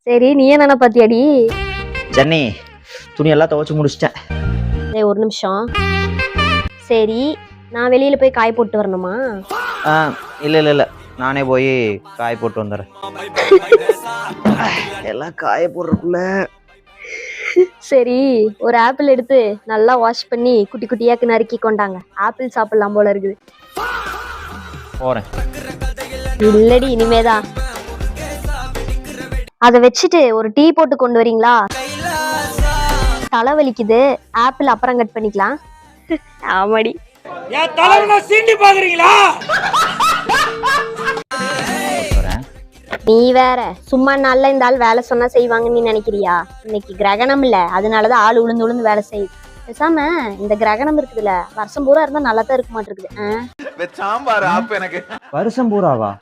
சரி, நீ என்ன பாத்தியாடி? ஜன்னி துணியெல்லாம் துவைச்சு முடிச்சிட்டேன். ஒரு நிமிஷம். சரி, நான் வெளியில போய் காய் போட்டு வரணுமா? இல்ல நானே போய் காய போட்டு வந்துடுறேன். எல்லாம் காய போடுறதுக்குள்ள சரி, ஒரு ஆப்பிள் எடுத்து நல்லா வாஷ் பண்ணி குட்டி குட்டியாக்கு நறுக்கி கொண்டாங்க. ஆப்பிள் சாப்பிடலாம் போல இருக்குது. போறேன். இல்லடி, இனிமேதான். அதை வச்சுட்டு ஒரு டீ போட்டு கொண்டு வரீங்களா? தலை வலிக்குது. ஆப்பிள் அப்புறம் கட் பண்ணிக்கலாம். ஆமாடி. நீ வேற சும்மா நல்லா இந்த ஆள் வேலை சொன்னா செய்வாங்கன்னு நீ நினைக்கிறியா? இன்னைக்கு கிரகணம் இல்ல, அதனாலதான் ஆள் உளுந்து உளுந்து வேலை செய்யுது. பேசாம இந்த கிரகணம் இருக்குதுல்ல, வருஷம் பூரா இருந்தா நல்லா தான் இருக்க மாட்டிருக்குது. வருஷம் பூராவா?